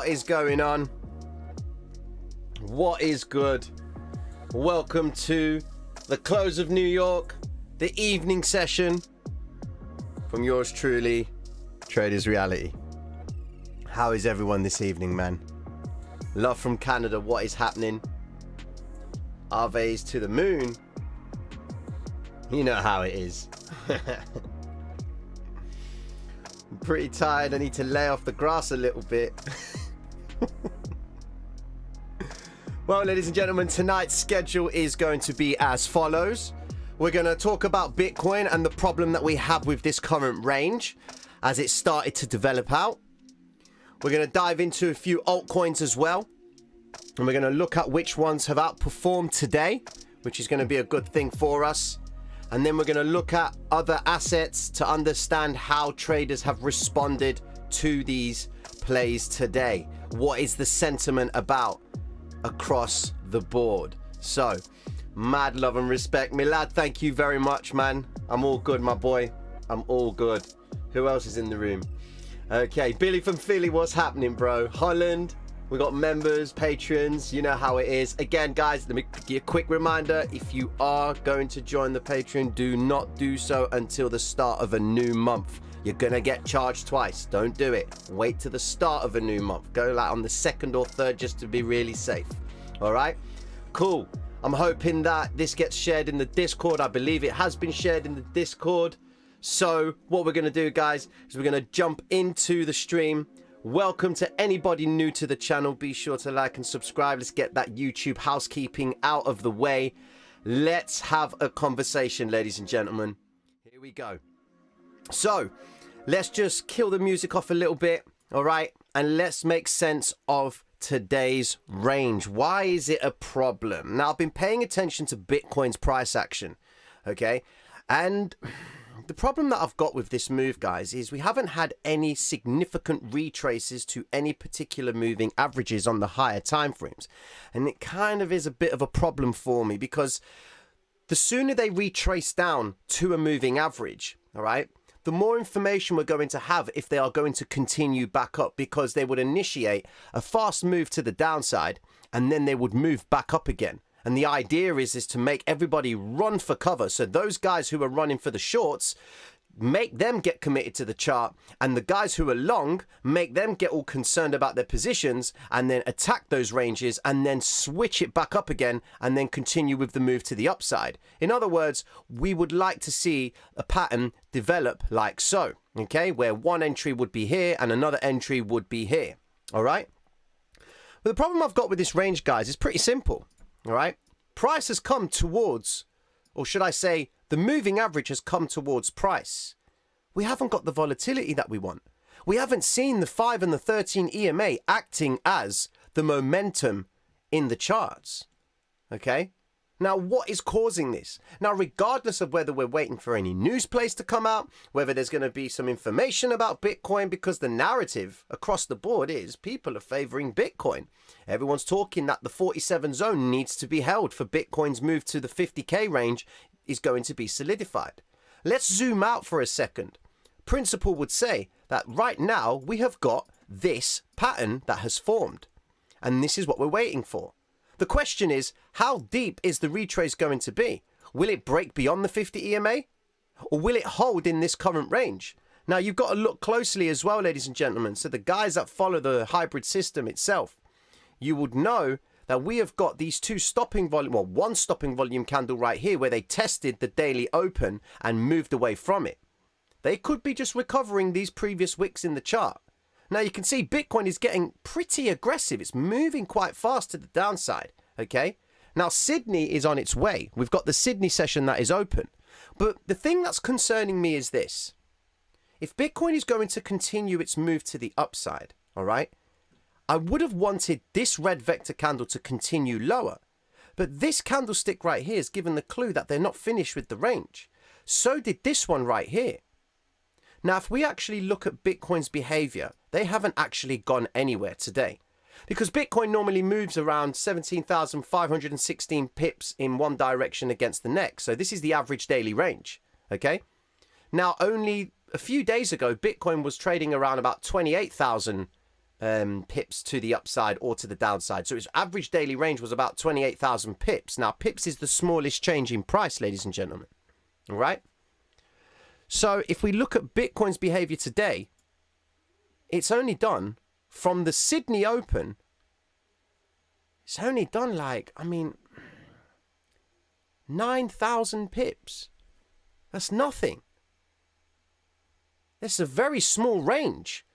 What is going on? What is good? Welcome to the close of New York, the evening session from yours truly, Traders Reality. How is everyone this evening, man? Love from Canada. What is happening? Arve's to the moon. You know how it is. I'm pretty tired. I need to lay off the grass a little bit. Well, ladies and gentlemen, tonight's schedule is going to be as follows. We're going to talk about Bitcoin and the problem that we have with this current range as it started to develop out. We're going to dive into a few altcoins as well. And we're going to look at which ones have outperformed today, which is going to be a good thing for us. And then we're going to look at other assets to understand how traders have responded to these plays today. What is the sentiment about across the board? So, mad love and respect. Milad, thank you very much, man. I'm all good, my boy. I'm all good. Who else is in the room? Okay, Billy from Philly, what's happening, bro? Holland. We got members, patrons, you know how it is. Again, guys, let me give you a quick reminder. If you are going to join the Patreon, do not do so until the start of a new month. You're going to get charged twice. Don't do it. Wait to the start of a new month. Go like on the 2nd or 3rd just to be really safe. All right? Cool. I'm hoping that this gets shared in the Discord. I believe it has been shared in the Discord. So what we're going to do, guys, is we're going to jump into the stream. Welcome to anybody new to the channel. Be sure to like and subscribe. Let's get that YouTube housekeeping out of the way. Let's have a conversation, ladies and gentlemen. Here we go. So let's just kill the music off a little bit. All right. And let's make sense of today's range. Why is it a problem? Now, I've been paying attention to Bitcoin's price action. Okay. And the problem that I've got with this move, guys, is we haven't had any significant retraces to any particular moving averages on the higher time frames. And it kind of is a bit of a problem for me because the sooner they retrace down to a moving average, all right, the more information we're going to have if they are going to continue back up, because they would initiate a fast move to the downside and then they would move back up again. And the idea is to make everybody run for cover. So those guys who are running for the shorts, make them get committed to the chart. And the guys who are long, make them get all concerned about their positions and then attack those ranges and then switch it back up again and then continue with the move to the upside. In other words, we would like to see a pattern develop like so, okay, where one entry would be here and another entry would be here. All right. But the problem I've got with this range, guys, is pretty simple. All right, price has come towards, or should I say, the moving average has come towards price. We haven't got the volatility that we want. We haven't seen the 5 and the 13 EMA acting as the momentum in the charts. Okay, now what is causing this? Now, regardless of whether we're waiting for any news plays to come out, whether there's going to be some information about Bitcoin, because the narrative across the board is people are favoring Bitcoin. Everyone's talking that the 47 zone needs to be held for Bitcoin's move to the 50K range is going to be solidified. Let's zoom out for a second. Principle would say that right now we have got this pattern that has formed, and this is what we're waiting for. The question is, how deep is the retrace going to be? Will it break beyond the 50 EMA? Or will it hold in this current range? Now, you've got to look closely as well, ladies and gentlemen. So the guys that follow the hybrid system itself, you would know that we have got these two stopping volume, well, one stopping volume candle right here where they tested the daily open and moved away from it. They could be just recovering these previous wicks in the chart. Now, you can see Bitcoin is getting pretty aggressive. It's moving quite fast to the downside, okay? Now, Sydney is on its way. We've got the Sydney session that is open. But the thing that's concerning me is this. If Bitcoin is going to continue its move to the upside, all right, I would have wanted this red vector candle to continue lower. But this candlestick right here has given the clue that they're not finished with the range. So did this one right here. Now, if we actually look at Bitcoin's behavior, they haven't actually gone anywhere today, because Bitcoin normally moves around 17,516 pips in one direction against the next. So this is the average daily range. Okay. Now, only a few days ago, Bitcoin was trading around about 28,000 pips to the upside or to the downside. So its average daily range was about 28,000 pips. Now, pips is the smallest change in price, ladies and gentlemen. All right? So if we look at Bitcoin's behavior today, it's only done from the Sydney Open. It's only done 9,000 pips. That's nothing. That's a very small range.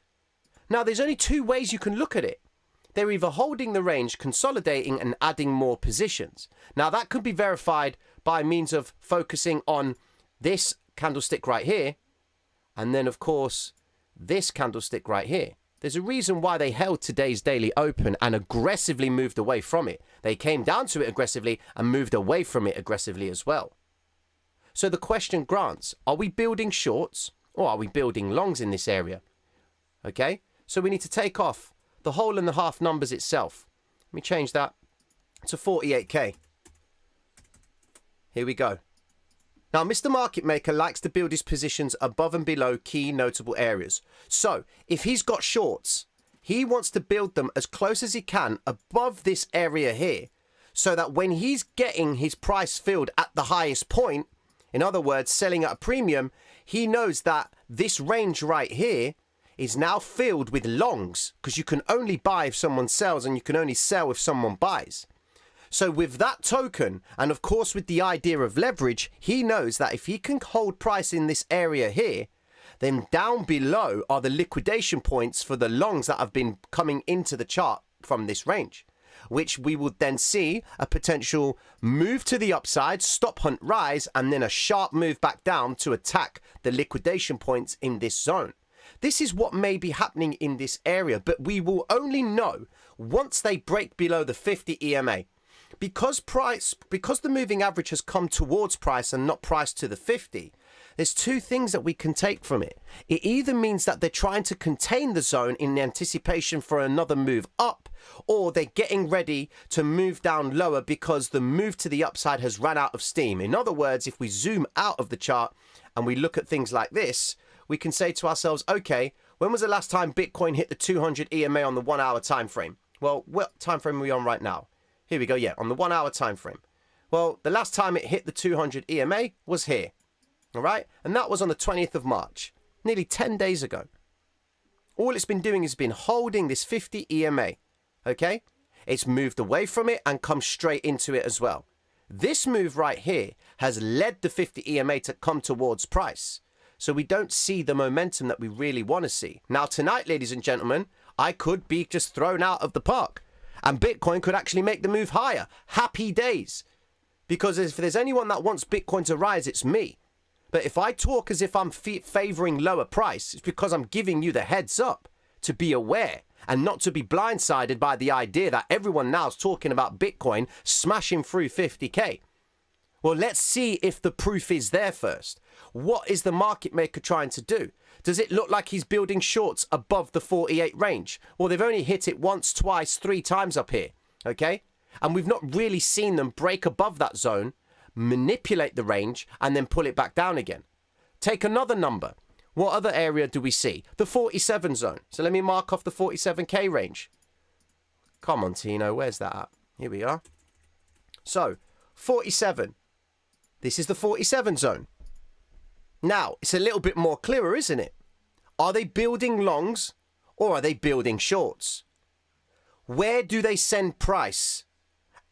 Now, there's only two ways you can look at it. They're either holding the range, consolidating, and adding more positions. Now, that could be verified by means of focusing on this candlestick right here, and then, of course, this candlestick right here. There's a reason why they held today's daily open and aggressively moved away from it. They came down to it aggressively and moved away from it aggressively as well. So the question grants, are we building shorts or are we building longs in this area? Okay, so we need to take off the whole and the half numbers itself. Let me change that to 48k. Here we go. Now, Mr. Market Maker likes to build his positions above and below key notable areas. So, if he's got shorts, he wants to build them as close as he can above this area here, so that when he's getting his price filled at the highest point, in other words, selling at a premium, he knows that this range right here is now filled with longs, because you can only buy if someone sells and you can only sell if someone buys. So with that token, and of course with the idea of leverage, he knows that if he can hold price in this area here, then down below are the liquidation points for the longs that have been coming into the chart from this range, which we will then see a potential move to the upside, stop hunt rise, and then a sharp move back down to attack the liquidation points in this zone. This is what may be happening in this area, but we will only know once they break below the 50 EMA. Because the moving average has come towards price and not price to the 50, there's two things that we can take from it. It either means that they're trying to contain the zone in anticipation for another move up, or they're getting ready to move down lower because the move to the upside has run out of steam. In other words, if we zoom out of the chart and we look at things like this, we can say to ourselves, okay, when was the last time Bitcoin hit the 200 EMA on the 1 hour time frame? Well, what time frame are we on right now? Here we go, yeah, on the 1 hour time frame. Well, the last time it hit the 200 EMA was here, all right? And that was on the 20th of March, nearly 10 days ago. All it's been doing is been holding this 50 EMA, okay? It's moved away from it and come straight into it as well. This move right here has led the 50 EMA to come towards price. So we don't see the momentum that we really want to see. Now tonight, ladies and gentlemen, I could be just thrown out of the park. And Bitcoin could actually make the move higher. Happy days. Because if there's anyone that wants Bitcoin to rise, it's me. But if I talk as if I'm favoring lower price, it's because I'm giving you the heads up to be aware and not to be blindsided by the idea that everyone now is talking about Bitcoin smashing through 50k. Well, let's see if the proof is there first. What is the market maker trying to do? Does it look like he's building shorts above the 48 range? Well, they've only hit it once, twice, 3 times up here, okay? And we've not really seen them break above that zone, manipulate the range, and then pull it back down again. Take another number. What other area do we see? The 47 zone. So let me mark off the 47k range. Come on, Tino, where's that at? Here we are. So, 47. This is the 47 zone. Now, it's a little bit more clearer, isn't it? Are they building longs or are they building shorts? Where do they send price?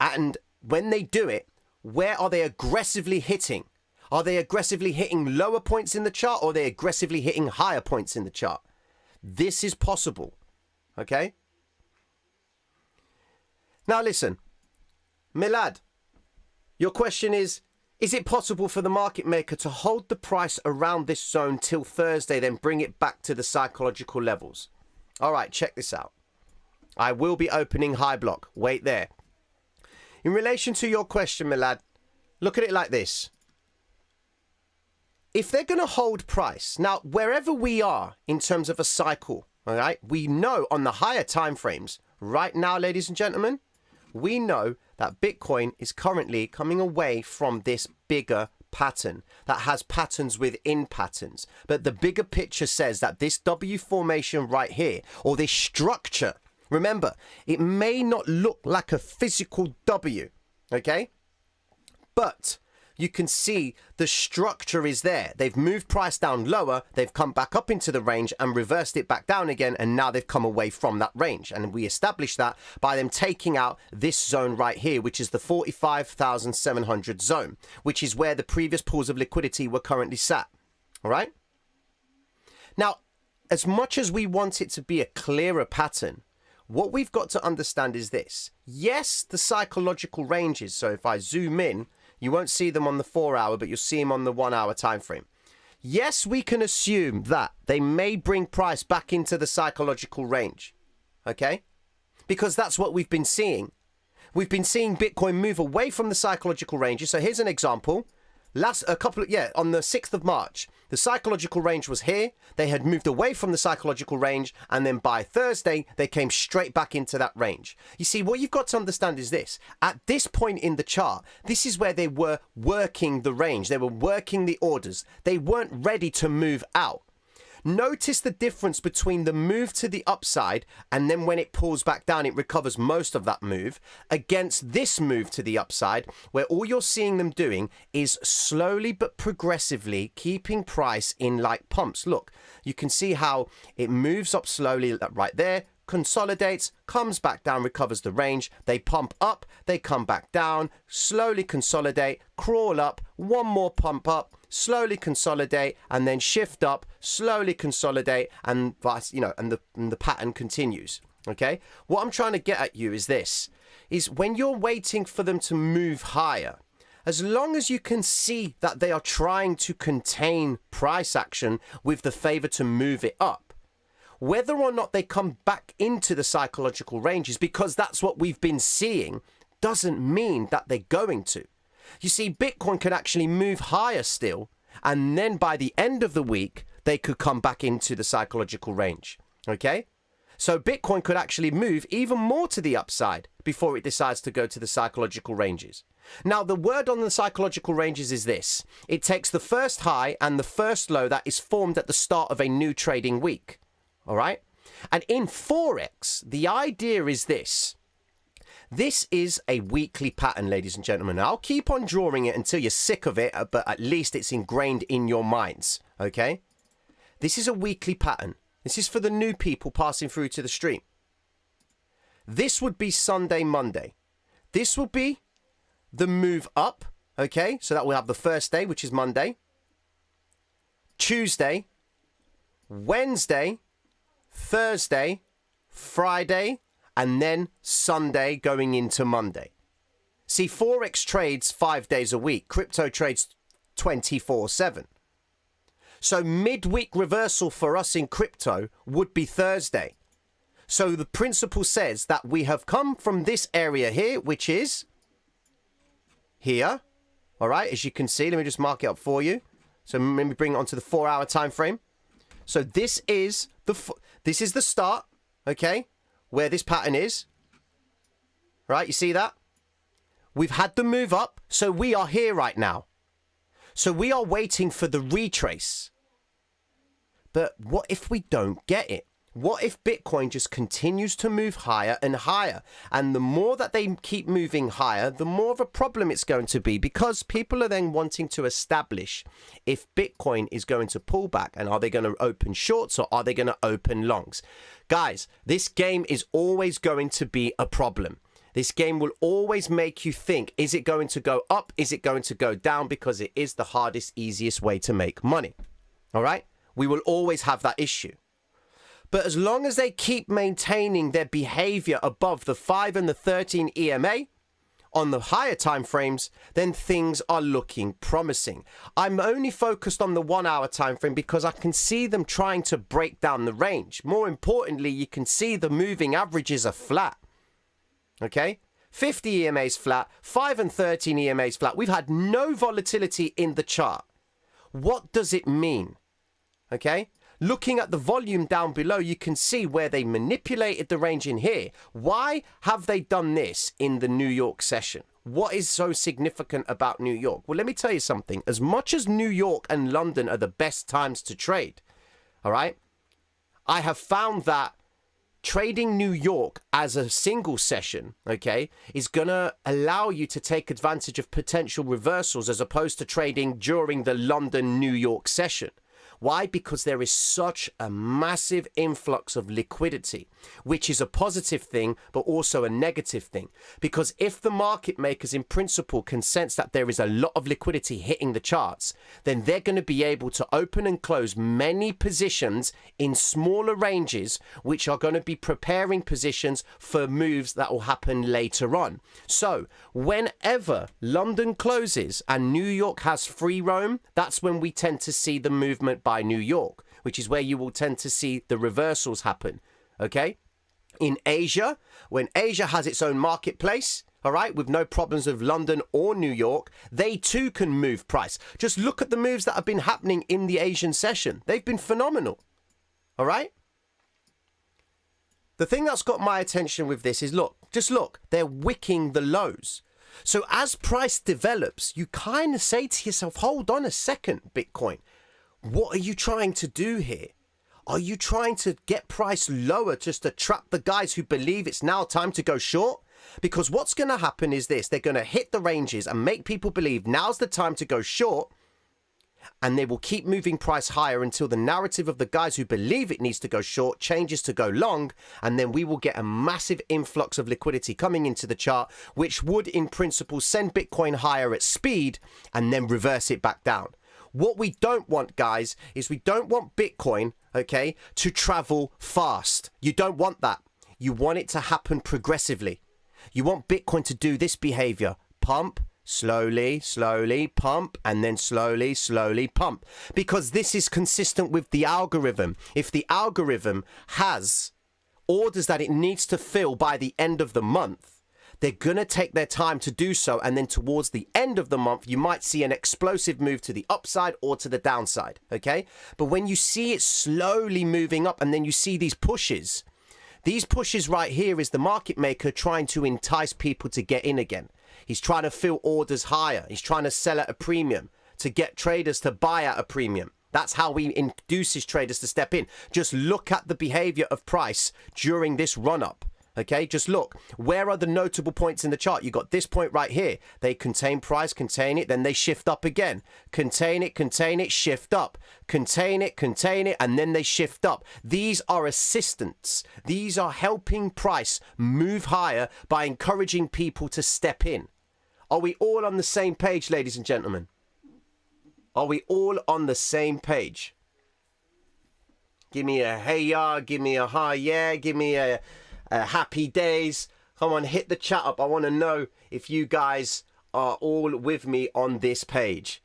And when they do it, where are they aggressively hitting? Are they aggressively hitting lower points in the chart or are they aggressively hitting higher points in the chart? This is possible, okay? Now listen, Milad, your question is it possible for the market maker to hold the price around this zone till Thursday, then bring it back to the psychological levels? All right, check this out. I will be opening high block. Wait there. In relation to your question, Milad, look at it like this. If they're going to hold price, now, wherever we are in terms of a cycle, all right, we know on the higher time frames, right now, ladies and gentlemen, we know that Bitcoin is currently coming away from this bigger pattern that has patterns within patterns. But the bigger picture says that this W formation right here, or this structure, remember, it may not look like a physical W, okay? But you can see the structure is there. They've moved price down lower, they've come back up into the range and reversed it back down again, and now they've come away from that range. And we established that by them taking out this zone right here, which is the 45,700 zone, which is where the previous pools of liquidity were currently sat. All right? Now, as much as we want it to be a clearer pattern, what we've got to understand is this. Yes, the psychological ranges. So if I zoom in, you won't see them on the 4 hour, but you'll see them on the 1 hour time frame. Yes, we can assume that they may bring price back into the psychological range. Okay? Because that's what we've been seeing. We've been seeing Bitcoin move away from the psychological ranges. So here's an example. On the 6th of March, the psychological range was here. They had moved away from the psychological range, and then by Thursday, they came straight back into that range. You see, what you've got to understand is this. At this point in the chart, this is where they were working the range. They were working the orders. They weren't ready to move out. Notice the difference between the move to the upside and then when it pulls back down, it recovers most of that move against this move to the upside, where all you're seeing them doing is slowly but progressively keeping price in like pumps. Look, you can see how it moves up slowly right there, consolidates, comes back down, recovers the range. They pump up, they come back down, slowly consolidate, crawl up, one more pump up, slowly consolidate, and then shift up, slowly consolidate, and the pattern continues. Okay, what I'm trying to get at you is this: is when you're waiting for them to move higher, as long as you can see that they are trying to contain price action with the favor to move it up, whether or not they come back into the psychological ranges, because that's what we've been seeing, doesn't mean that they're going to. You see, Bitcoin could actually move higher still, and then by the end of the week, they could come back into the psychological range, okay? So Bitcoin could actually move even more to the upside before it decides to go to the psychological ranges. Now, the word on the psychological ranges is this. It takes the first high and the first low that is formed at the start of a new trading week, all right? And in Forex, the idea is this. This is a weekly pattern, ladies and gentlemen. I'll keep on drawing it until you're sick of it, but at least it's ingrained in your minds, okay? This is a weekly pattern. This is for the new people passing through to the stream. This would be Sunday, Monday. This will be the move up, okay? So that will have the first day, which is Monday. Tuesday, Wednesday, Thursday, Friday, and then Sunday going into Monday. See, Forex trades 5 days a week. Crypto trades 24/7. So midweek reversal for us in crypto would be Thursday. So the principle says that we have come from this area here, which is here. All right, as you can see, let me just mark it up for you. So let me bring it onto the 4 hour time frame. So this is the start, okay? Where this pattern is, right? You see that? We've had the move up, so we are here right now. So we are waiting for the retrace. But what if we don't get it? What if Bitcoin just continues to move higher and higher? And the more that they keep moving higher, the more of a problem it's going to be, because people are then wanting to establish if Bitcoin is going to pull back, and are they going to open shorts or are they going to open longs? Guys, this game is always going to be a problem. This game will always make you think, is it going to go up? Is it going to go down? Because it is the hardest, easiest way to make money. All right? We will always have that issue. But as long as they keep maintaining their behavior above the 5 and the 13 EMA on the higher time frames, then things are looking promising. I'm only focused on the 1 hour time frame because I can see them trying to break down the range. More importantly, you can see the moving averages are flat. Okay? 50 EMAs flat, 5 and 13 EMAs flat. We've had no volatility in the chart. What does it mean? Okay? Looking at the volume down below, you can see where they manipulated the range in here. Why have they done this in the New York session? What is so significant about New York? Well, let me tell you something. As much as New York and London are the best times to trade, all right, I have found that trading New York as a single session, okay, is going to allow you to take advantage of potential reversals as opposed to trading during the London-New York session. Why? Because there is such a massive influx of liquidity, which is a positive thing, but also a negative thing. Because if the market makers in principle can sense that there is a lot of liquidity hitting the charts, then they're going to be able to open and close many positions in smaller ranges, which are going to be preparing positions for moves that will happen later on. So whenever London closes and New York has free roam, that's when we tend to see the movement by New York, which is where you will tend to see the reversals happen. Okay, in Asia, when Asia has its own marketplace, all right, with no problems of London or New York, they too can move price. Just look at the moves that have been happening in the Asian session. They've been phenomenal. All right. The thing that's got my attention with this is, look, just look, they're wicking the lows. So as price develops, you kind of say to yourself, hold on a second, Bitcoin. What are you trying to do here? Are you trying to get price lower just to trap the guys who believe it's now time to go short? Because what's going to happen is this. They're going to hit the ranges and make people believe now's the time to go short. And they will keep moving price higher until the narrative of the guys who believe it needs to go short changes to go long. And then we will get a massive influx of liquidity coming into the chart, which would in principle send Bitcoin higher at speed and then reverse it back down. What we don't want, guys, is we don't want Bitcoin, okay, to travel fast. You don't want that. You want it to happen progressively. You want Bitcoin to do this behavior. Pump, slowly, slowly, pump, and then slowly, slowly pump. Because this is consistent with the algorithm. If the algorithm has orders that it needs to fill by the end of the month, they're going to take their time to do so. And then towards the end of the month, you might see an explosive move to the upside or to the downside. Okay. But when you see it slowly moving up and then you see these pushes right here is the market maker trying to entice people to get in again. He's trying to fill orders higher. He's trying to sell at a premium to get traders to buy at a premium. That's how he induces traders to step in. Just look at the behavior of price during this run up. Okay, just look. Where are the notable points in the chart? You got this point right here. They contain price, contain it, then they shift up again. Contain it, shift up. Contain it, and then they shift up. These are assistants. These are helping price move higher by encouraging people to step in. Are we all on the same page, ladies and gentlemen? Are we all on the same page? Give me a hey ya, give me a hi yeah, give me a happy days. Come on, hit the chat up. I want to know if you guys are all with me on this page.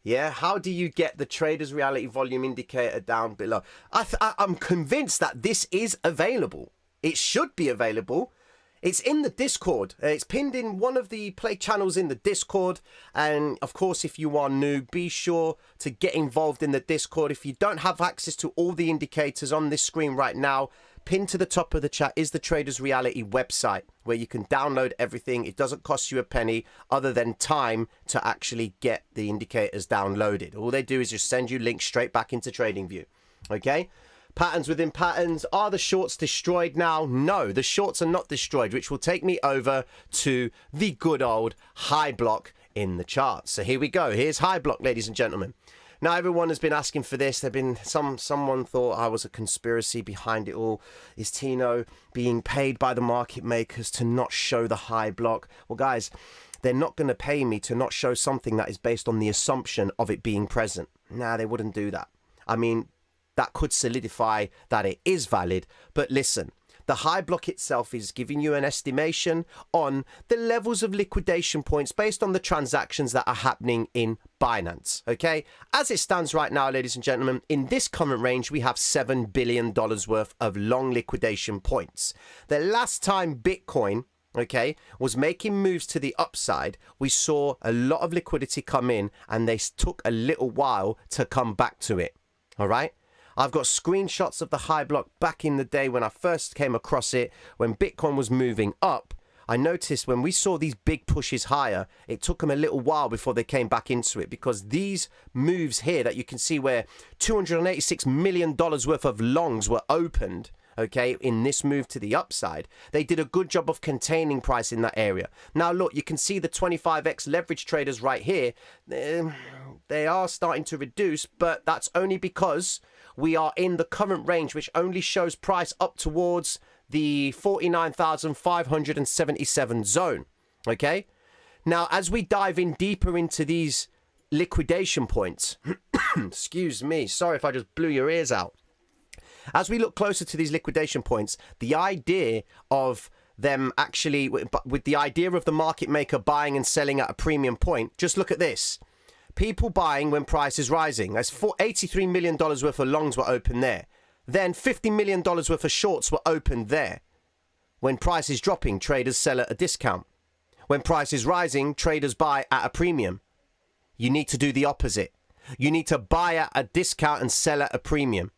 Yeah, how do you get the Traders Reality Volume Indicator down below? I'm convinced that this is available. It should be available. It's in the Discord. It's pinned in one of the play channels in the Discord. And of course, if you are new, be sure to get involved in the Discord. If you don't have access to all the indicators on this screen right now, pinned to the top of the chat is the Traders Reality website where you can download everything. It doesn't cost you a penny other than time to actually get the indicators downloaded. All they do is just send you links straight back into TradingView. Okay? Patterns within patterns. Are the shorts destroyed now? No, the shorts are not destroyed, which will take me over to the good old high block in the charts. So here we go. Here's high block, ladies and gentlemen. Now, everyone has been asking for this. There've been someone thought I was a conspiracy behind it all. Is Tino being paid by the market makers to not show the high block? Well, guys, they're not going to pay me to not show something that is based on the assumption of it being present. Nah, they wouldn't do that. I mean, that could solidify that it is valid. But listen, the high block itself is giving you an estimation on the levels of liquidation points based on the transactions that are happening in Binance. Okay, as it stands right now, ladies and gentlemen, in this current range, we have $7 billion worth of long liquidation points. The last time Bitcoin, okay, was making moves to the upside, we saw a lot of liquidity come in and they took a little while to come back to it. All right. I've got screenshots of the high block back in the day when I first came across it, when Bitcoin was moving up. I noticed when we saw these big pushes higher, it took them a little while before they came back into it, because these moves here that you can see where $286 million worth of longs were opened, okay, in this move to the upside, they did a good job of containing price in that area. Now, look, you can see the 25x leverage traders right here. They are starting to reduce, but that's only because we are in the current range, which only shows price up towards the 49,577 zone, okay? Now, as we dive in deeper into these liquidation points, excuse me, sorry if I just blew your ears out. As we look closer to these liquidation points, the idea of them actually, with the idea of the market maker buying and selling at a premium point, just look at this. People buying when price is rising. That's $83 million worth of longs were open there. Then $50 million worth of shorts were opened there. When price is dropping, traders sell at a discount. When price is rising, traders buy at a premium. You need to do the opposite. You need to buy at a discount and sell at a premium.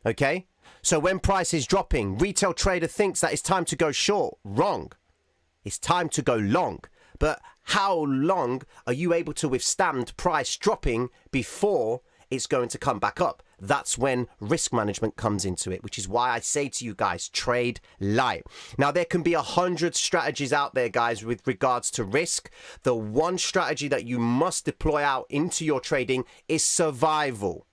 Okay? So when price is dropping, retail trader thinks that it's time to go short. Wrong. It's time to go long. But how long are you able to withstand price dropping before it's going to come back up? That's when risk management comes into it, which is why I say to you guys, trade light. Now, there can be 100 strategies out there, guys, with regards to risk. The one strategy that you must deploy out into your trading is survival.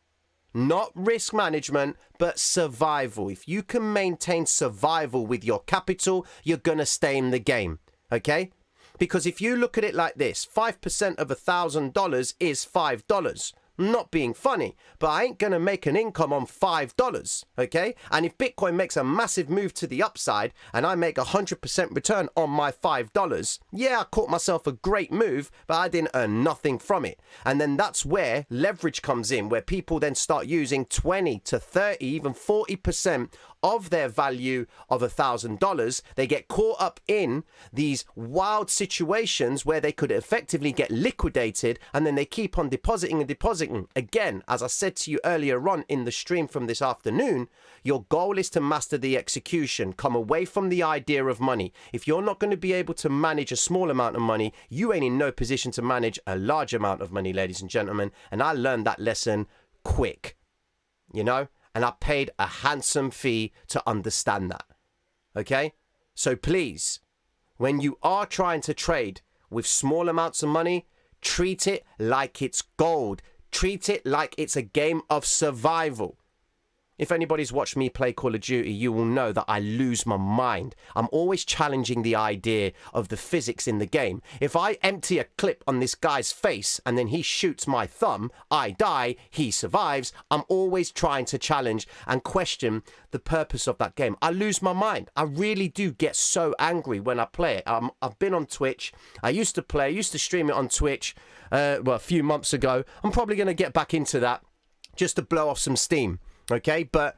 Not risk management, but survival. If you can maintain survival with your capital, you're going to stay in the game, okay? Because if you look at it like this, 5% of $1,000 is $5. Not being funny, but I ain't going to make an income on $5, okay? And if Bitcoin makes a massive move to the upside and I make 100% return on my $5, yeah, I caught myself a great move, but I didn't earn nothing from it. And then that's where leverage comes in, where people then start using 20 to 30, even 40% of their value of $1,000. They get caught up in these wild situations where they could effectively get liquidated, and then they keep on depositing and depositing. Again, as I said to you earlier on in the stream from this afternoon, your goal is to master the execution. Come away from the idea of money. If you're not going to be able to manage a small amount of money, you ain't in no position to manage a large amount of money, ladies and gentlemen. And I learned that lesson quick, you know? And I paid a handsome fee to understand that. Okay? So please, when you are trying to trade with small amounts of money, treat it like it's gold. Treat it like it's a game of survival. If anybody's watched me play Call of Duty, you will know that I lose my mind. I'm always challenging the idea of the physics in the game. If I empty a clip on this guy's face and then he shoots my thumb, I die, he survives. I'm always trying to challenge and question the purpose of that game. I lose my mind. I really do get so angry when I play it. I've been on Twitch. I used to stream it on Twitch a few months ago. I'm probably going to get back into that just to blow off some steam. Okay, but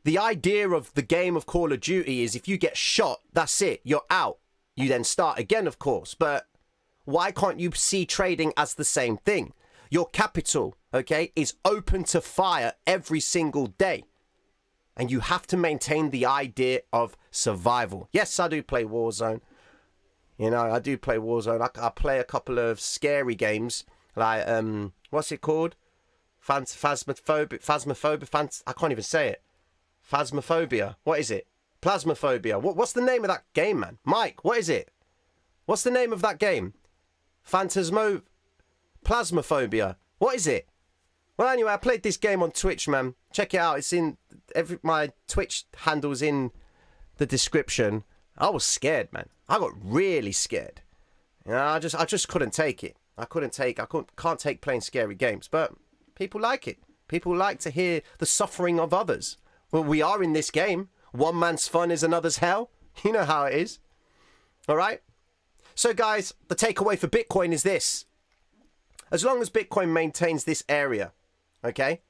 the idea of the game of Call of Duty is if you get shot, that's it, you're out. You then start again, of course. But why can't you see trading as the same thing? Your capital, okay, is open to fire every single day. And you have to maintain the idea of survival. Yes, I do play Warzone. You know, I do play Warzone. I play a couple of scary games like, what's it called? Phasmophobia, I can't even say it. Phasmophobia. What is it? Plasmophobia. What's the name of that game, man? Mike, what is it? What's the name of that game? Plasmophobia. What is it? Well, anyway, I played this game on Twitch, man. Check it out. It's in my Twitch handle's in the description. I was scared, man. I got really scared. You know, I just couldn't take it. I can't take playing scary games, but people like it. People like to hear the suffering of others. Well, we are in this game. One man's fun is another's hell. You know how it is. All right? So, guys, the takeaway for Bitcoin is this. As long as Bitcoin maintains this area, okay,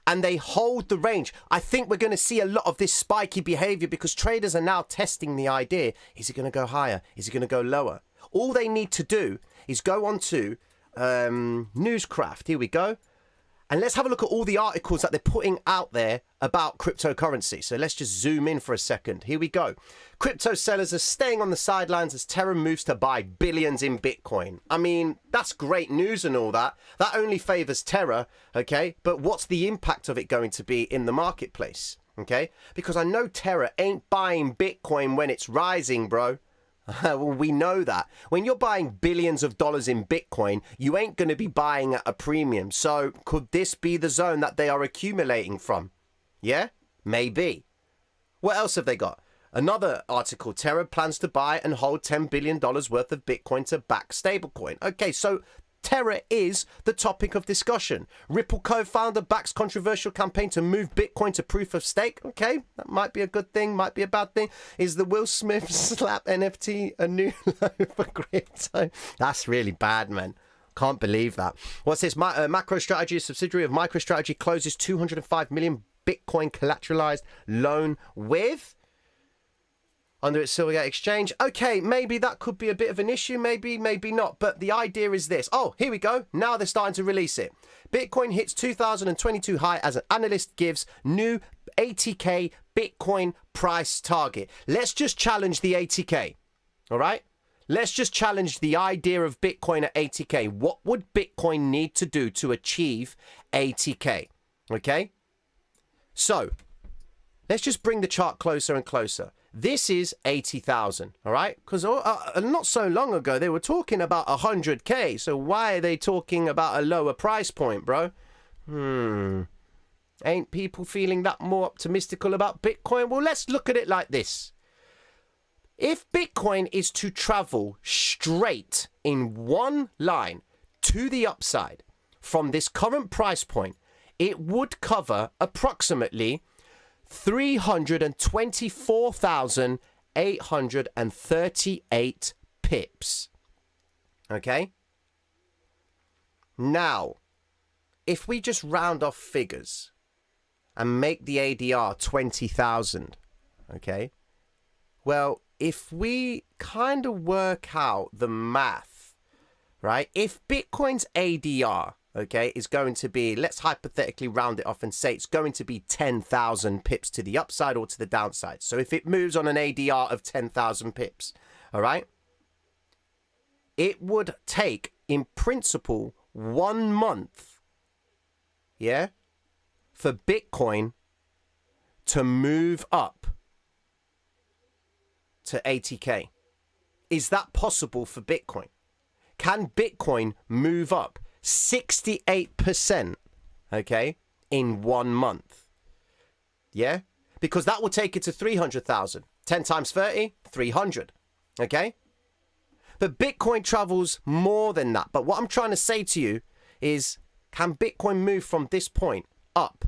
and they hold the range, I think we're going to see a lot of this spiky behavior because traders are now testing the idea. Is it going to go higher? Is it going to go lower? All they need to do is go on to Newscraft. Here we go. And let's have a look at all the articles that they're putting out there about cryptocurrency. So let's just zoom in for a second. Here we go. Crypto sellers are staying on the sidelines as Terra moves to buy billions in Bitcoin. I mean, that's great news and all that. That only favors Terra, okay? But what's the impact of it going to be in the marketplace, okay? Because I know Terra ain't buying Bitcoin when it's rising, bro. Well, we know that. When you're buying billions of dollars in Bitcoin, you ain't going to be buying at a premium. So could this be the zone that they are accumulating from? Yeah, maybe. What else have they got? Another article, Terra plans to buy and hold $10 billion worth of Bitcoin to back stablecoin. Okay, so Terra is the topic of discussion. Ripple co-founder backs controversial campaign to move Bitcoin to proof of stake. Okay, that might be a good thing, might be a bad thing. Is the Will Smith slap NFT a new low for crypto? That's really bad, man. Can't believe that. What's this? MacroStrategy, a subsidiary of MicroStrategy, closes 205 million Bitcoin collateralized loan with... under its Silvergate exchange. Okay, maybe that could be a bit of an issue, maybe not. But the idea is this. Oh, here we go. Now they're starting to release it. Bitcoin hits 2022 high as an analyst gives new 80K Bitcoin price target. Let's just challenge the 80K. All right? Let's just challenge the idea of Bitcoin at 80K. What would Bitcoin need to do to achieve 80K? Okay? So, let's just bring the chart closer and closer. This is 80,000, all right? Because not so long ago, they were talking about 100K. So why are they talking about a lower price point, bro? Ain't people feeling that more optimistical about Bitcoin? Well, let's look at it like this. If Bitcoin is to travel straight in one line to the upside from this current price point, it would cover approximately 324,838 pips. Okay? Now, if we just round off figures and make the ADR 20,000, okay? Well, if we kind of work out the math, right? If Bitcoin's ADR, okay, is going to be, let's hypothetically round it off and say it's going to be 10,000 pips to the upside or to the downside. So if it moves on an ADR of 10,000 pips, all right, it would take, in principle, 1 month, yeah, for Bitcoin to move up to 80K. Is that possible for Bitcoin? Can Bitcoin move up 68%, okay, in 1 month? Yeah? Because that will take it to 300,000. 10 times 30, 300. Okay? But Bitcoin travels more than that. But what I'm trying to say to you is, can Bitcoin move from this point up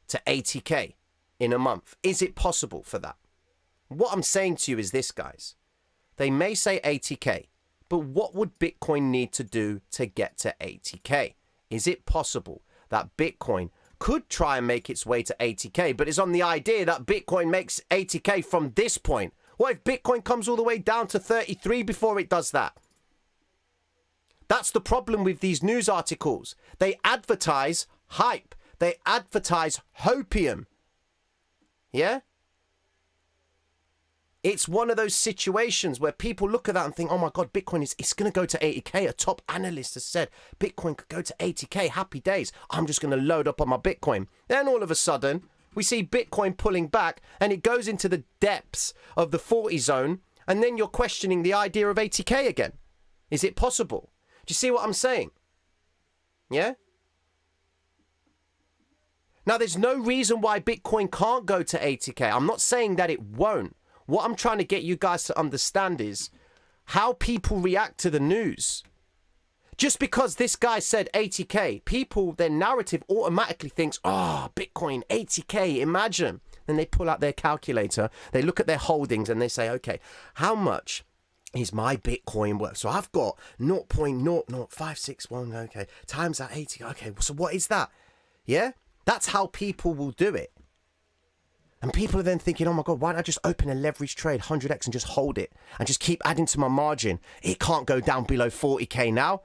to 80K in a month? Is it possible for that? What I'm saying to you is this, guys. They may say 80K. But what would Bitcoin need to do to get to 80K? Is it possible that Bitcoin could try and make its way to 80K, but it's on the idea that Bitcoin makes 80K from this point? What if Bitcoin comes all the way down to 33 before it does that? That's the problem with these news articles. They advertise hype. They advertise hopium. Yeah? It's one of those situations where people look at that and think, oh my God, Bitcoin it's going to go to 80K. A top analyst has said Bitcoin could go to 80K. Happy days. I'm just going to load up on my Bitcoin. Then all of a sudden, we see Bitcoin pulling back and it goes into the depths of the 40 zone. And then you're questioning the idea of 80K again. Is it possible? Do you see what I'm saying? Yeah? Now, there's no reason why Bitcoin can't go to 80K. I'm not saying that it won't. What I'm trying to get you guys to understand is how people react to the news. Just because this guy said 80K, people, their narrative automatically thinks, oh, Bitcoin, 80K, imagine. Then they pull out their calculator, they look at their holdings and they say, okay, how much is my Bitcoin worth? So I've got 0.00561, okay, times that 80, okay, so what is that? Yeah, that's how people will do it. And people are then thinking, oh my God, why don't I just open a leverage trade, 100x, and just hold it and just keep adding to my margin? It can't go down below 40K now.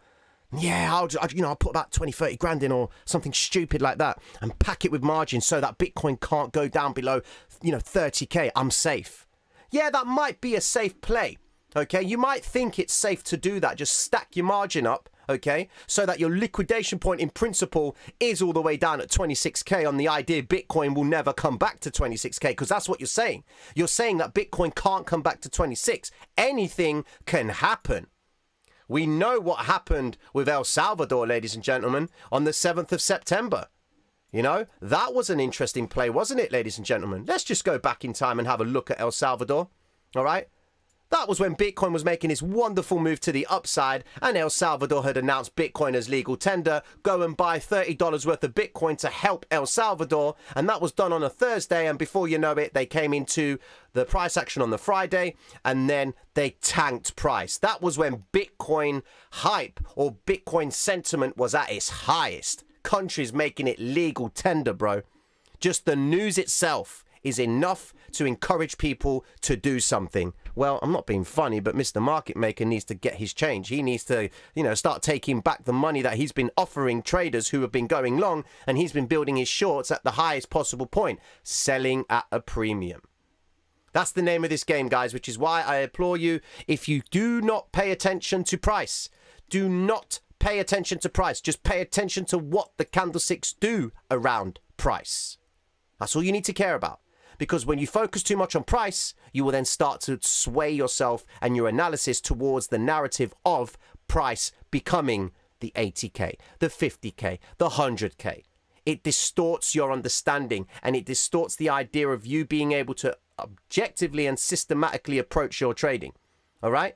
Yeah, I'll put about 20, 30 grand in or something stupid like that and pack it with margin so that Bitcoin can't go down below, 30K. I'm safe. Yeah, that might be a safe play. Okay, you might think it's safe to do that. Just stack your margin up, okay, so that your liquidation point in principle is all the way down at 26K on the idea Bitcoin will never come back to 26K, because that's what you're saying. You're saying that Bitcoin can't come back to 26. Anything can happen. We know what happened with El Salvador, ladies and gentlemen, on the 7th of September. That was an interesting play, wasn't it, ladies and gentlemen? Let's just go back in time and have a look at El Salvador, all right? That was when Bitcoin was making its wonderful move to the upside, and El Salvador had announced Bitcoin as legal tender. Go and buy $30 worth of Bitcoin to help El Salvador, and that was done on a Thursday, and before you know it, they came into the price action on the Friday, and then they tanked price. That was when Bitcoin hype or Bitcoin sentiment was at its highest. Countries making it legal tender, bro. Just the news itself is enough to encourage people to do something. Well, I'm not being funny, but Mr. Market Maker needs to get his change. He needs to, start taking back the money that he's been offering traders who have been going long, and he's been building his shorts at the highest possible point, selling at a premium. That's the name of this game, guys, which is why I implore you, if you do not pay attention to price, do not pay attention to price. Just pay attention to what the candlesticks do around price. That's all you need to care about. Because when you focus too much on price, you will then start to sway yourself and your analysis towards the narrative of price becoming the 80K, the 50K, the 100K. It distorts your understanding, and it distorts the idea of you being able to objectively and systematically approach your trading. All right?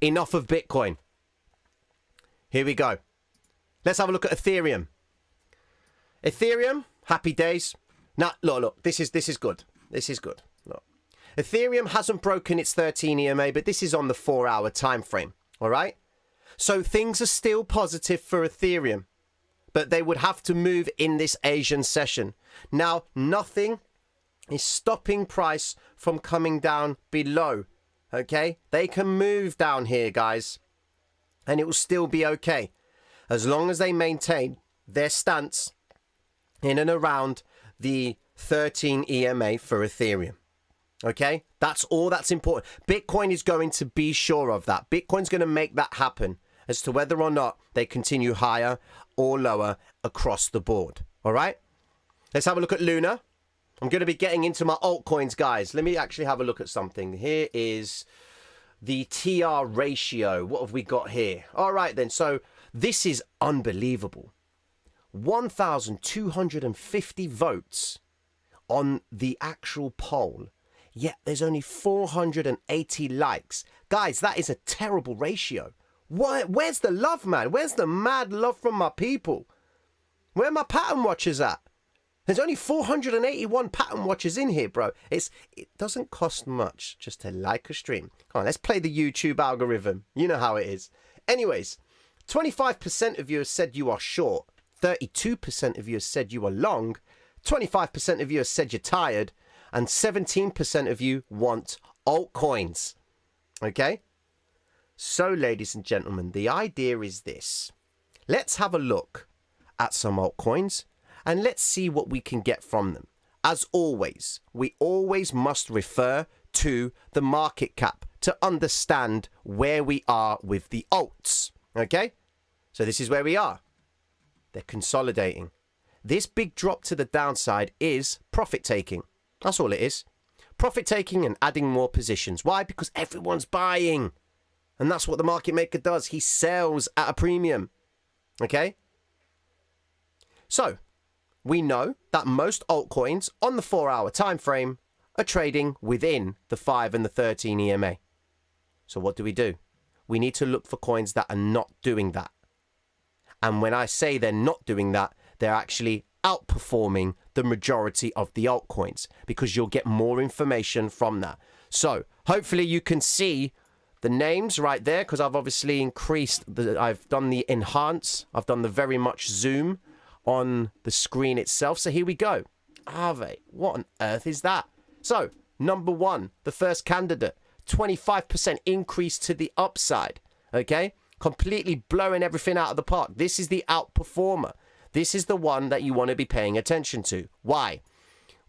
Enough of Bitcoin. Here we go. Let's have a look at Ethereum. Ethereum, happy days. Now, look, this is good. This is good. Look. Ethereum hasn't broken its 13 EMA, but this is on the 4-hour time frame, all right? So things are still positive for Ethereum, but they would have to move in this Asian session. Now, nothing is stopping price from coming down below, okay? They can move down here, guys, and it will still be okay, as long as they maintain their stance in and around the 13 EMA for Ethereum. Okay? That's all that's important. Bitcoin is going to be sure of that. Bitcoin's going to make that happen as to whether or not they continue higher or lower across the board. All right? Let's have a look at Luna. I'm going to be getting into my altcoins, guys. Let me actually have a look at something. Here is the TR ratio. What have we got here? All right, then. So this is unbelievable. 1,250 votes on the actual poll, yet there's only 480 likes. Guys, that is a terrible ratio. Where's the love, man? Where's the mad love from my people? Where are my pattern watchers at? There's only 481 pattern watchers in here, bro. It doesn't cost much just to like a stream. Come on, let's play the YouTube algorithm. You know how it is. Anyways, 25% of you have said you are short. 32% of you have said you are long, 25% of you have said you're tired, and 17% of you want altcoins. Okay? So, ladies and gentlemen, the idea is this. Let's have a look at some altcoins, and let's see what we can get from them. As always, we always must refer to the market cap to understand where we are with the alts. Okay? So this is where we are. They're consolidating. This big drop to the downside is profit taking. That's all it is. Profit taking and adding more positions. Why? Because everyone's buying. And that's what the market maker does. He sells at a premium. Okay? So, we know that most altcoins on the 4-hour time frame are trading within the 5 and the 13 EMA. So what do? We need to look for coins that are not doing that. And when I say they're not doing that, they're actually outperforming the majority of the altcoins, because you'll get more information from that. So hopefully you can see the names right there, because I've obviously increased, I've done the enhance, I've done the very much zoom on the screen itself. So here we go. Aave, what on earth is that? So number one, the first candidate, 25% increase to the upside. Okay, completely blowing everything out of the park. This is the outperformer. This is the one that you want to be paying attention to. Why?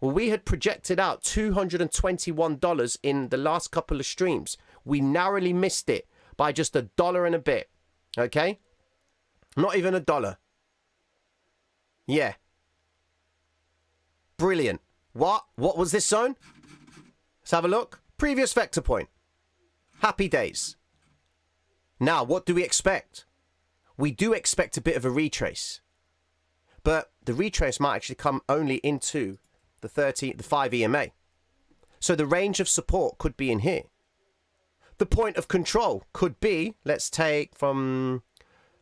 Well, we had projected out $221 in the last couple of streams. We narrowly missed it by just $1 and a bit. Okay? Not even $1. Yeah. Brilliant. What was this zone? Let's have a look. Previous vector point. Happy days. Now, what do we expect? We do expect a bit of a retrace. But the retrace might actually come only into the 5 EMA. So the range of support could be in here. The point of control could be, let's take from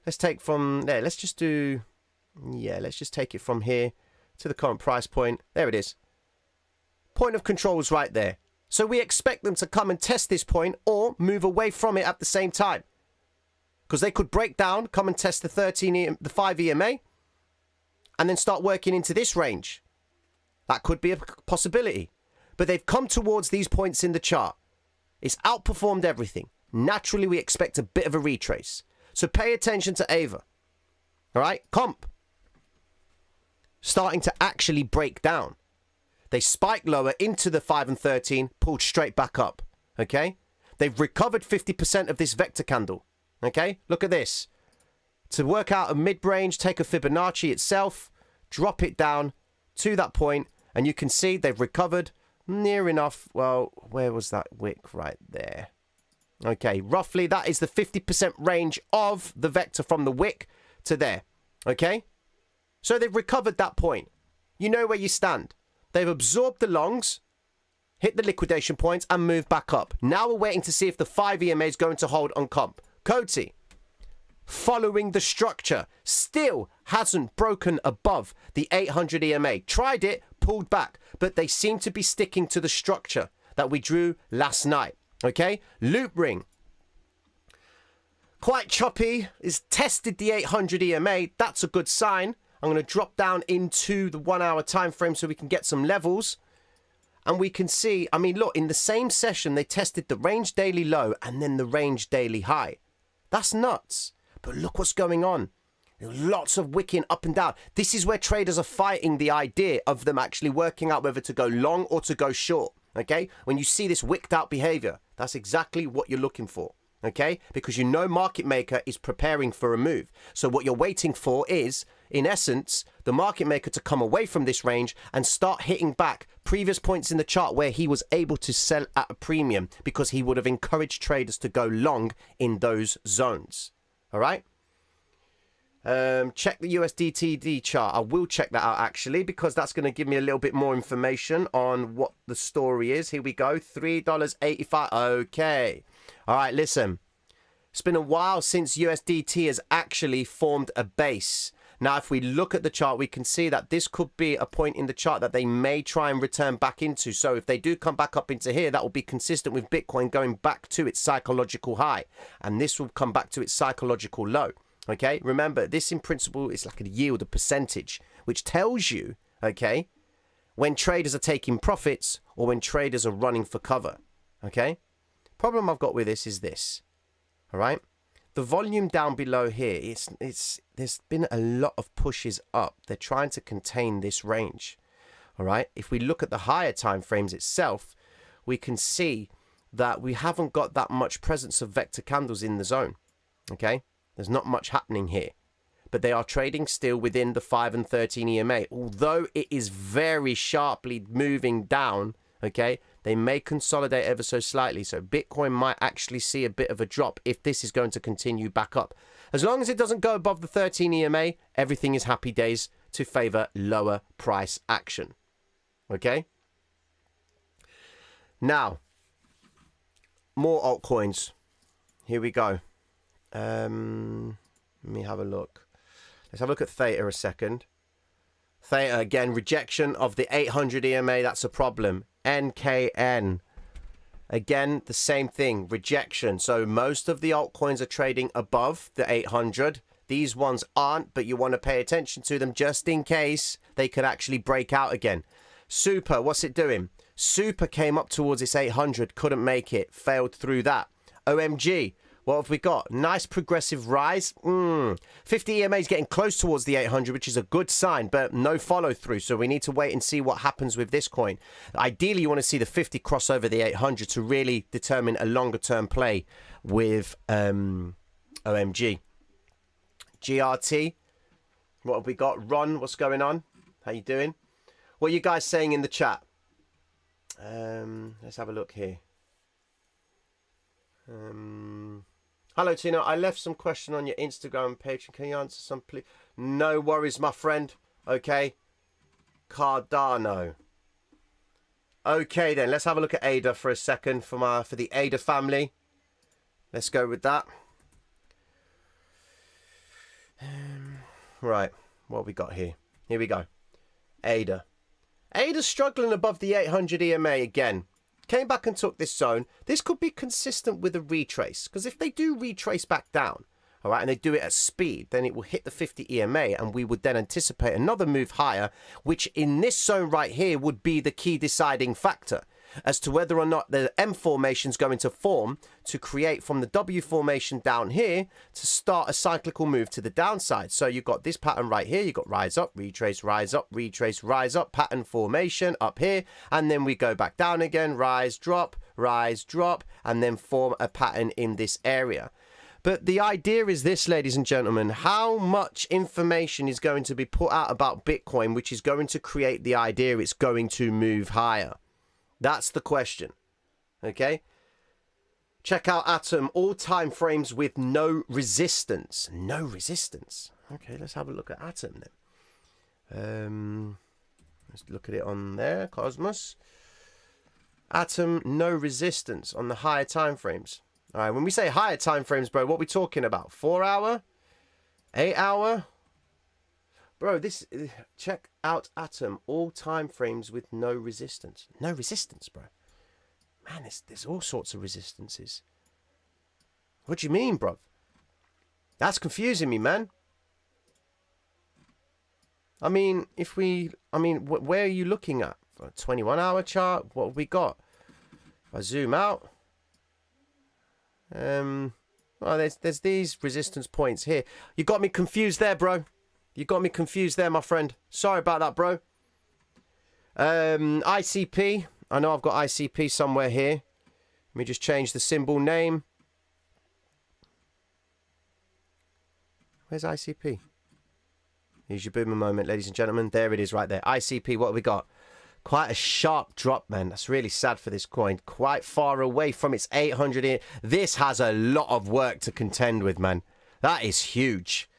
there. Let's just take it from here to the current price point. There it is. Point of control is right there. So we expect them to come and test this point or move away from it at the same time. Because they could break down, come and test the 5 EMA, and then start working into this range. That could be a possibility. But they've come towards these points in the chart. It's outperformed everything. Naturally, we expect a bit of a retrace. So pay attention to Ava. All right? Comp. Starting to actually break down. They spiked lower into the 5 and 13, pulled straight back up. Okay? They've recovered 50% of this vector candle. Okay? Look at this. To work out a mid-range, take a Fibonacci itself, drop it down to that point, and you can see they've recovered near enough. Well, where was that wick? Right there. Okay, roughly that is the 50% range of the vector from the wick to there. Okay? So they've recovered that point. You know where you stand. They've absorbed the longs, hit the liquidation points, and moved back up. Now we're waiting to see if the 5 EMA is going to hold on comp. Coty, following the structure, still hasn't broken above the 800 EMA. Tried it, pulled back, but they seem to be sticking to the structure that we drew last night. Okay, loop ring. Quite choppy. Is tested the 800 EMA. That's a good sign. I'm going to drop down into the 1 hour time frame so we can get some levels. And we can see, I mean, look, in the same session, they tested the range daily low and then the range daily high. That's nuts. But look what's going on. Lots of wicking up and down. This is where traders are fighting the idea of them actually working out whether to go long or to go short. Okay? When you see this wicked out behavior, that's exactly what you're looking for. Okay? Because you know market maker is preparing for a move. So what you're waiting for is, in essence, the market maker to come away from this range and start hitting back previous points in the chart where he was able to sell at a premium because he would have encouraged traders to go long in those zones. All right? Check the USDTD chart. I will check that out actually because that's going to give me a little bit more information on what the story is. Here we go. $3.85. Okay. All right, listen. It's been a while since USDT has actually formed a base. Now, if we look at the chart, we can see that this could be a point in the chart that they may try and return back into. So if they do come back up into here, that will be consistent with Bitcoin going back to its psychological high. And this will come back to its psychological low. Okay, remember, this in principle is like a yield, a percentage, which tells you, okay, when traders are taking profits or when traders are running for cover. Okay, problem I've got with this is this. All right, the volume down below here, there's been a lot of pushes up. They're trying to contain this range. All right, if we look at the higher time frames itself, we can see that we haven't got that much presence of vector candles in the zone. Okay. There's not much happening here, but they are trading still within the 5 and 13 EMA. Although it is very sharply moving down, okay, they may consolidate ever so slightly. So Bitcoin might actually see a bit of a drop if this is going to continue back up. As long as it doesn't go above the 13 EMA, everything is happy days to favor lower price action. Okay? Now, more altcoins. Here we go. Let me have a look. Let's have a look at Theta a second. Theta, again, rejection of the 800 EMA. That's a problem. NKN. Again, the same thing. Rejection. So most of the altcoins are trading above the 800. These ones aren't, but you want to pay attention to them just in case they could actually break out again. Super, what's it doing? Super came up towards its 800, couldn't make it, failed through that. OMG. What have we got? Nice progressive rise. 50 EMA is getting close towards the 800, which is a good sign, but no follow through. So we need to wait and see what happens with this coin. Ideally, you want to see the 50 cross over the 800 to really determine a longer term play with OMG. GRT. What have we got? Ron, what's going on? How you doing? What are you guys saying in the chat? Let's have a look here. Hello, Tina. I left some question on your Instagram page. Can you answer some, please? No worries, my friend. Okay. Cardano. Okay, then. Let's have a look at ADA for a second for the ADA family. Let's go with that. Right. What have we got here? Here we go. ADA. ADA's struggling above the 800 EMA again. Came back and took this zone. This could be consistent with a retrace, because if they do retrace back down, all right, and they do it at speed, then it will hit the 50 EMA, and we would then anticipate another move higher, which in this zone right here would be the key deciding factor as to whether or not the M formation is going to form to create from the W formation down here to start a cyclical move to the downside. So you've got this pattern right here. You've got rise up, retrace, rise up, retrace, rise up, pattern formation up here. And then we go back down again, rise, drop, and then form a pattern in this area. But the idea is this, ladies and gentlemen, how much information is going to be put out about Bitcoin, which is going to create the idea it's going to move higher? That's the question. Okay. Check out Atom, all time frames with no resistance. No resistance. Okay, let's have a look at Atom then. Let's look at it on there, Cosmos. Atom, no resistance on the higher time frames. All right, when we say higher time frames, bro, what are we talking about? 4 hour? 8 hour? Bro, this, check out Atom, all time frames with no resistance. No resistance, bro. Man, there's all sorts of resistances. What do you mean, bro? That's confusing me, man. I mean, where are you looking at? A 21-hour chart? What have we got? If I zoom out. Well, there's these resistance points here. You got me confused there, bro. You got me confused there, my friend. Sorry about that, bro. ICP. I know I've got ICP somewhere here. Let me just change the symbol name. Where's ICP? Here's your boomer moment, ladies and gentlemen. There it is right there. ICP, what have we got? Quite a sharp drop, man. That's really sad for this coin. Quite far away from its 800. This has a lot of work to contend with, man. That is huge.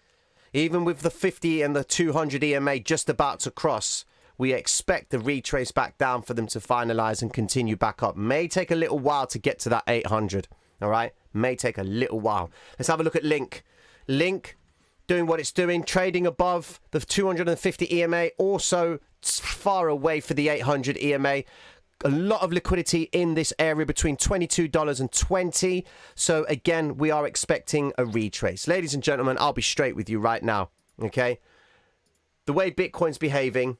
Even with the 50 and the 200 EMA just about to cross, we expect the retrace back down for them to finalize and continue back up. May take a little while to get to that 800. All right? May take a little while. Let's have a look at Link. Link doing what it's doing, trading above the 250 EMA, also far away for the 800 EMA. A lot of liquidity in this area between $22 and $20. So again, we are expecting a retrace. Ladies and gentlemen, I'll be straight with you right now. Okay. The way Bitcoin's behaving.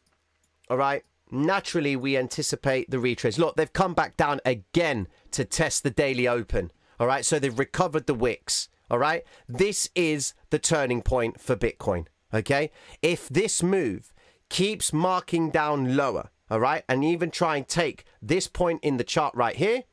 All right. Naturally, we anticipate the retrace. Look, they've come back down again to test the daily open. All right. So they've recovered the wicks. All right. This is the turning point for Bitcoin. Okay. If this move keeps marking down lower, all right, and even try and take this point in the chart right here,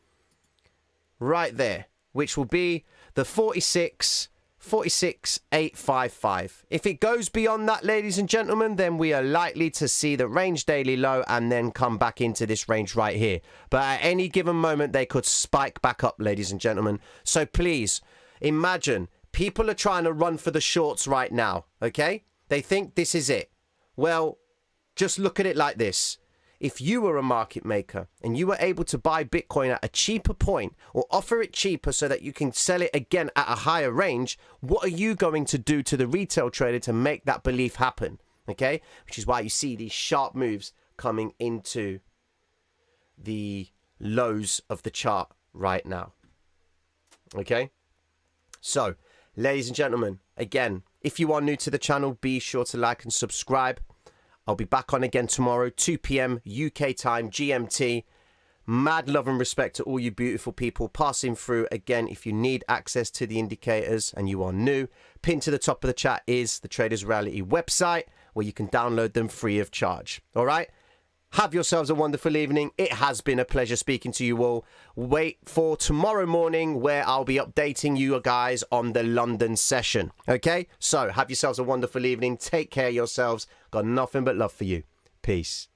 right there, which will be the 46,855. If it goes beyond that, ladies and gentlemen, then we are likely to see the range daily low and then come back into this range right here. But at any given moment, they could spike back up, ladies and gentlemen. So please, imagine people are trying to run for the shorts right now, okay? They think this is it. Well, just look at it like this. If you were a market maker and you were able to buy Bitcoin at a cheaper point or offer it cheaper so that you can sell it again at a higher range, what are you going to do to the retail trader to make that belief happen? Okay, which is why you see these sharp moves coming into the lows of the chart right now. Okay, so ladies and gentlemen, again, if you are new to the channel, be sure to like and subscribe. I'll be back on again tomorrow, 2 p.m. UK time, GMT. Mad love and respect to all you beautiful people passing through. Again, if you need access to the indicators and you are new, pinned to the top of the chat is the Traders Reality website where you can download them free of charge. All right? Have yourselves a wonderful evening. It has been a pleasure speaking to you all. Wait for tomorrow morning where I'll be updating you guys on the London session. Okay? So have yourselves a wonderful evening. Take care of yourselves. Got nothing but love for you. Peace.